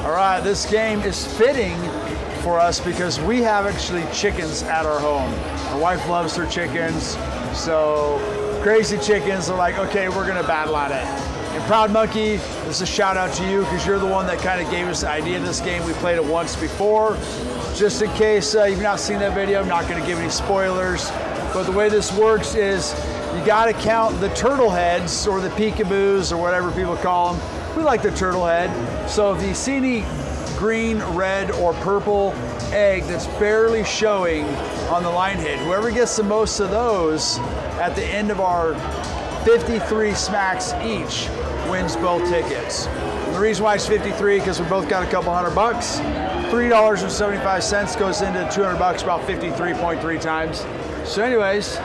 All right, this game is fitting for us because we have actually chickens at our home. My wife loves her chickens, so crazy chickens are like, okay, we're gonna battle on it. And Proud Monkey, this is a shout out to you because you're the one that kind of gave us the idea of this game. We played it once before. Just in case you've not seen that video, I'm not gonna give any spoilers. But the way this works is you gotta count the turtle heads or the peekaboos or whatever people call them. We like the turtle head. So if you see any green, red, or purple egg that's barely showing on the line hit, whoever gets the most of those at the end of our 53 smacks each wins both tickets. And the reason why it's 53 because we both got a couple $100. $3.75 goes into $200, about 53.3 times. So anyways,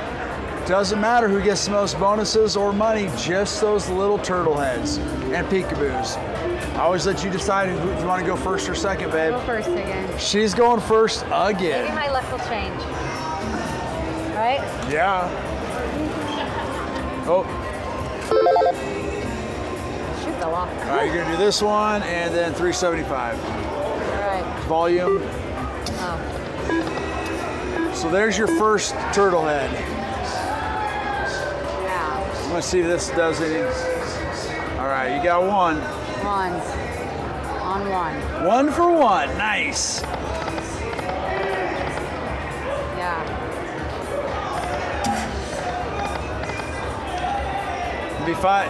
doesn't matter who gets the most bonuses or money, just those little turtle heads and peekaboos. I always let you decide if you want to go first or second, babe. Go first again. She's going first again. Maybe my luck will change. Right? Yeah. Oh. Shoot, fell off. All right, you're gonna do this one and then 375. All right. Volume. Oh. So there's your first turtle head. Yeah. I'm gonna see if this does any. All right, you got one. One. On one. 1 for 1. Nice. Yeah.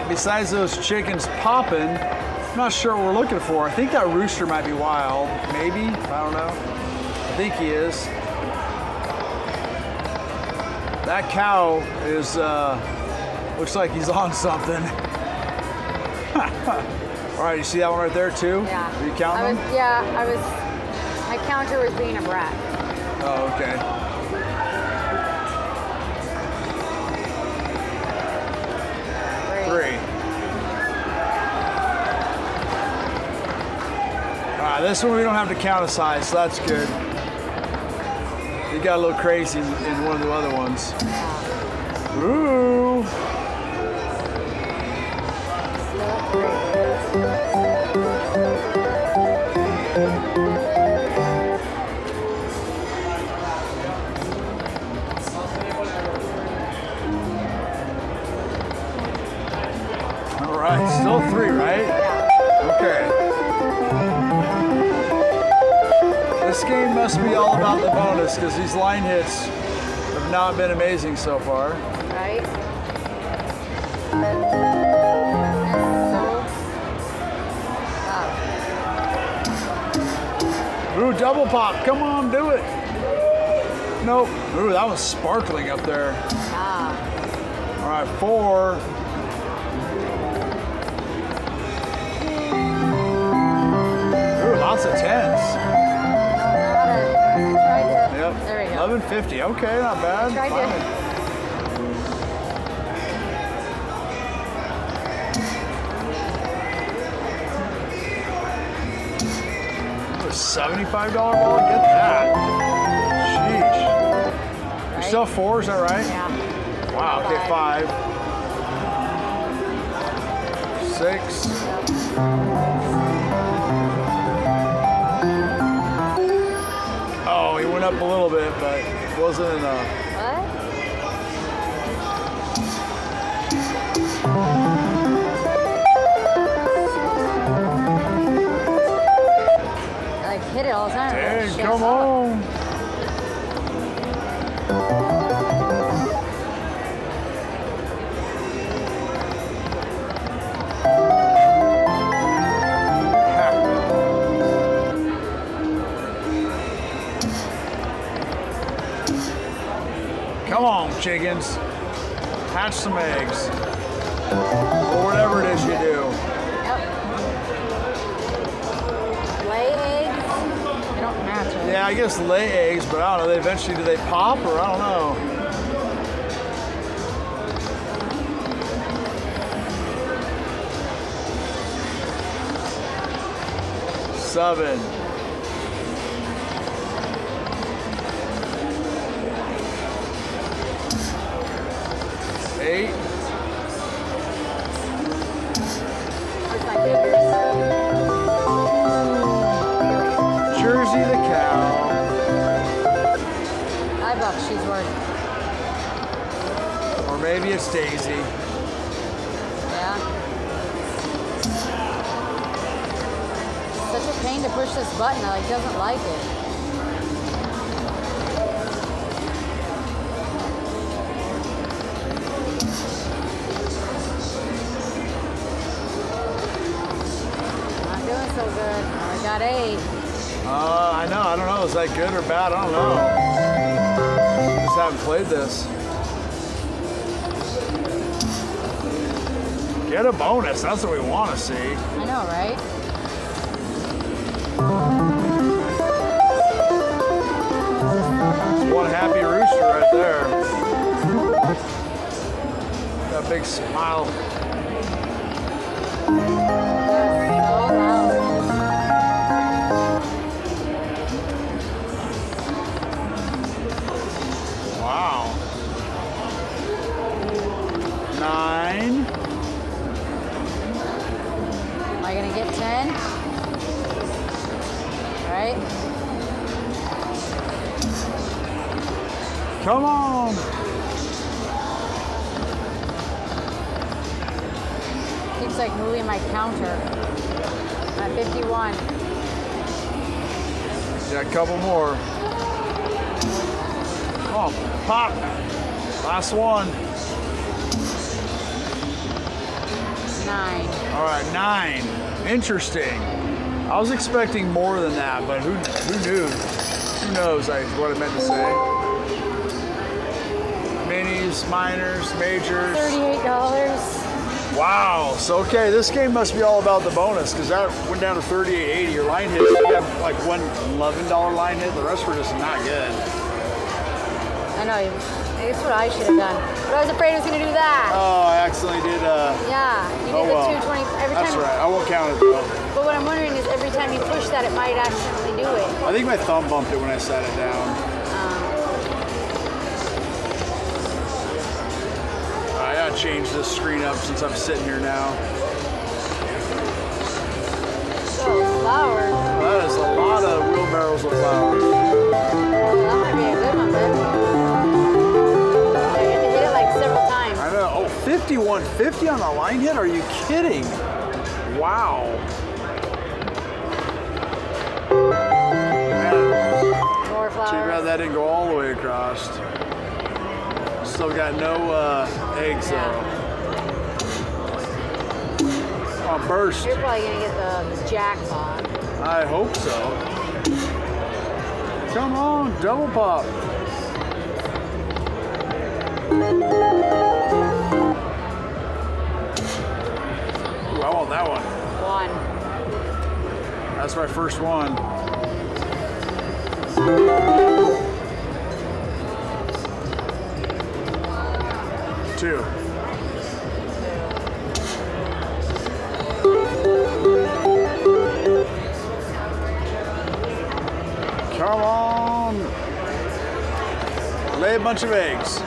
Besides those chickens popping, I'm not sure what we're looking for. I think that rooster might be wild. Maybe. I don't know. I think he is. That cow is, looks like he's on something. All right, you see that one right there too? Yeah. Are you counting them? Yeah, my counter was being a brat. Oh, okay. Three. All right, this one we don't have to count a size, so that's good. You got a little crazy in one of the other ones. Ooh. All right, still 3, right? Okay. This game must be all about the bonus because these line hits have not been amazing so far. Right? Ooh, double pop. Come on, do it. Nope. Ooh, that was sparkling up there. Ah. All right, 4. Ooh, lots of 10s. Yep. There we go. 1150. Okay, not bad. Tried to. $75 ball, get that. Sheesh. You're still 4, is that right? Yeah. Wow, okay, 5. 6. Oh, he went up a little bit, but wasn't enough. Hit it all the time. Dang, come on. Come on, chickens. Hatch some eggs. Or whatever it is you do. Lay eggs? They don't match, right? Yeah, I guess lay eggs, but I don't know. Eventually, do they pop or I don't know. Seven. 8. Where's my fingers? bucks she's worth. Or maybe it's Daisy. Yeah. Such a pain to push this button. I like doesn't like it. Not doing so good. I got 8. I know. I don't know. Is that good or bad? I don't know. Just haven't played this. Get a bonus. That's what we want to see. I know, right? It's one happy rooster right there. That big smile. So loud. Wow. 9. Am I gonna get 10? Right? Come on. Keeps like moving my counter. I'm at 51. Yeah, a couple more. Come on, pop. Last one. 9. All right, 9. Interesting. I was expecting more than that, but who knew? Who knows what I meant to say. Minis, minors, majors. $38. Wow. So, okay, this game must be all about the bonus because that went down to $38.80. Your line hits, you have like one $11 line hit. The rest were just not good. I know. That's what I should have done. But I was afraid I was going to do that. Oh, I accidentally did. Yeah. You did the 220 every time. That's right. I won't count it though. But what I'm wondering is every time you push that, it might accidentally do it. I think my thumb bumped it when I sat it down. I gotta change this screen up since I'm sitting here now. So, flowers. That is a lot of wheelbarrows of flowers. That might be a good one, then. Yeah, you have to hit it like several times. I know. Oh, 5150 on the line hit? Are you kidding? Wow. Man, More too flowers. bad that didn't go all the way across. Still got no eggs though. Oh, burst. You're probably going to get the jackpot. I hope so. Come on, double pop. Ooh, I want that one. 1. That's my first one. 2. Come on. Lay a bunch of eggs.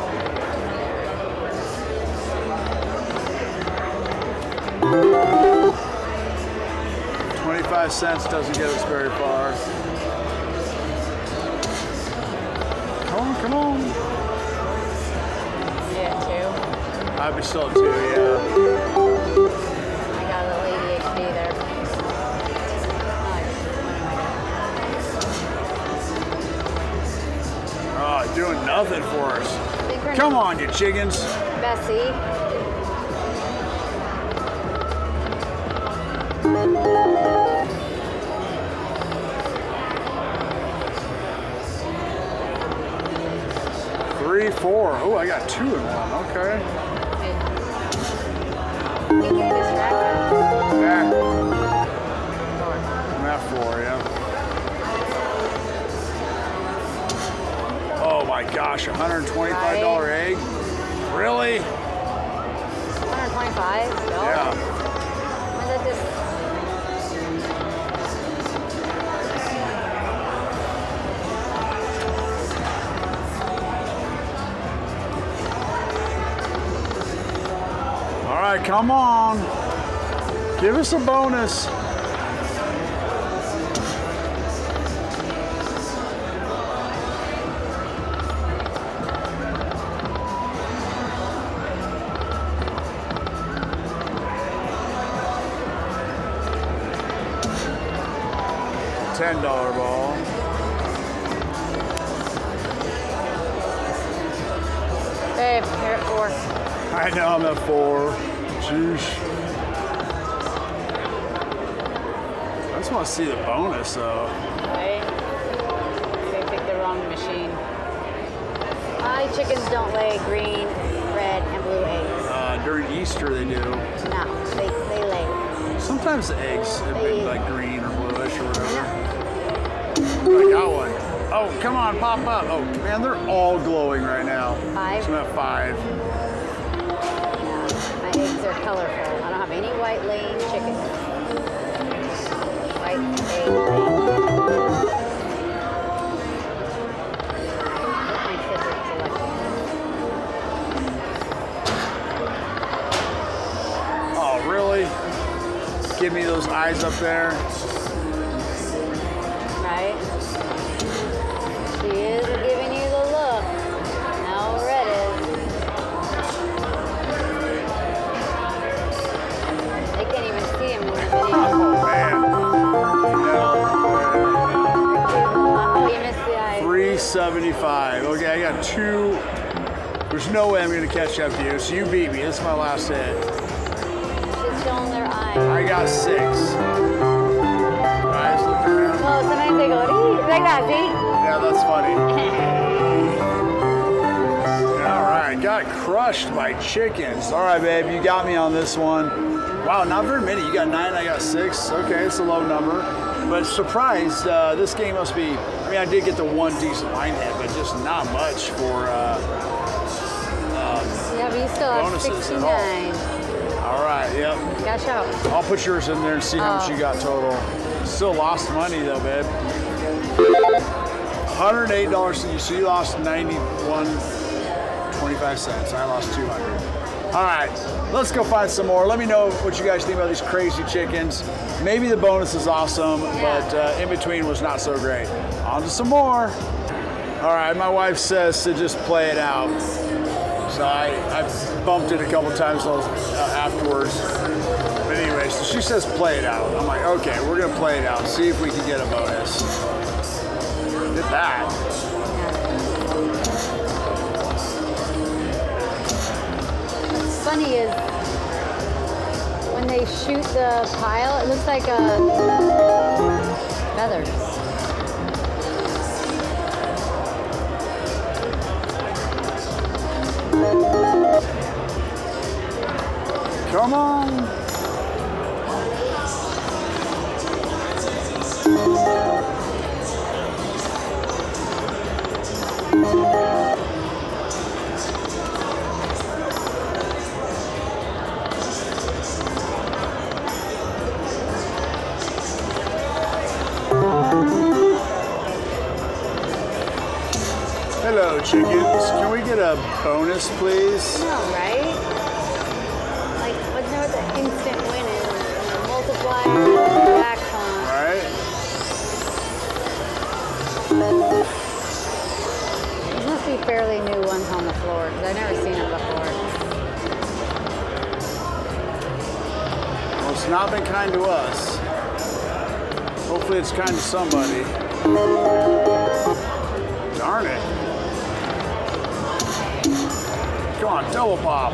$0.25 doesn't get us very far. Come on, come on. Yeah, 2. I'd be still at 2, yeah. I got a little ADHD there. Oh, doing nothing for us. Come on, you chickens. Bessie. Three, 4. Oh, I got 2 in one. Okay. Yeah. I'm at 4, yeah. Oh my gosh, $125 egg? Really? 125? No. Yeah. When's that just... All right, come on. Give us a bonus. $10 ball. Babe, you're at 4. I know I'm at 4. Jeez. I just want to see the bonus though. Right? They picked the wrong machine. My chickens don't lay green, red, and blue eggs. During Easter they do. No, they lay. Sometimes the eggs have been like green or bluish or whatever. I got one. Oh, come on, pop up. Oh, man, they're all glowing right now. 5? So I'm at 5. Yeah, my eggs are colorful. I don't have any white laying chickens. White egg laying. My kids are collecting. Oh, really? Give me those eyes up there. Right? She is giving you the look. Now red is. They can't even see him in the video. Oh, man. Oh, you missed the eye. 375. Okay, I got 2. There's no way I'm going to catch up to you, so you beat me. This is my last hit. She's showing their eye. I got 6. Eyes looking around. Oh, sometimes they go, "Ee," like that, see? Yeah, that's funny. All right, got crushed by chickens. All right, babe, you got me on this one. Wow, not very many. You got 9, I got 6. Okay, it's a low number. But surprised, this game must be, I mean, I did get the 1 decent line hit, but just not much for Yeah, but you still have bonuses at all. 69. All right, yep. Cash out. I'll put yours in there and see how much you got total. Still lost money though, babe. $108, so you lost 91.25 cents. I lost 200. All right, let's go find some more. Let me know what you guys think about these crazy chickens. Maybe the bonus is awesome, but in between was not so great. On to some more. All right, my wife says to just play it out. So I bumped it a couple times afterwards. But anyway, so she says play it out. I'm like, okay, we're gonna play it out. See if we can get a bonus. Did that. What's funny is when they shoot the pile, it looks like feathers. Come on. Hello, chickens. Can we get a bonus, please? I know, right? Like, what's know what the instant win is? The multiplier, jackpot. Right? These must be fairly new ones on the floor, because I've never seen it before. Well, it's not been kind to us. Hopefully it's kind to somebody. Darn it. Come on, double pop.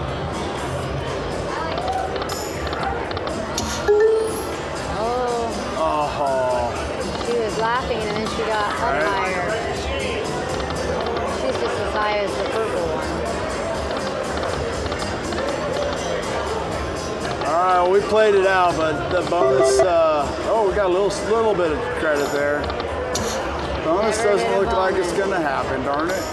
Oh. She was laughing and then she got up higher. She's just as high as the purple one. All right, well, we played it out, but the bonus, oh, we got a little bit of credit there. Bonus doesn't look like it's gonna happen, darn it.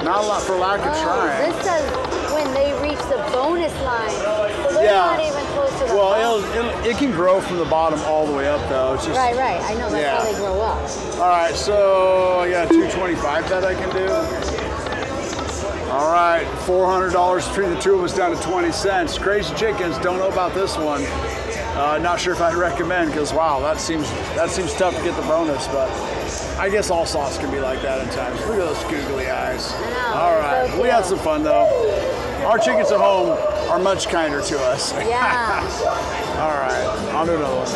Not a lot for lack of trying. This says when they reach the bonus line. So they're not even close to the Well, it can grow from the bottom all the way up, though. It's just, right. I know that's how they grow up. All right, so I got 225 that I can do. All right, $400 between the two of us down to 20 cents. Crazy Chickens, don't know about this one. Not sure if I'd recommend because, wow, that seems tough to get the bonus, but I guess all sauce can be like that at times. Look at those googly eyes. I know, All right, so we had some fun, though. Our chickens at home are much kinder to us. Yeah. All right, on to another one.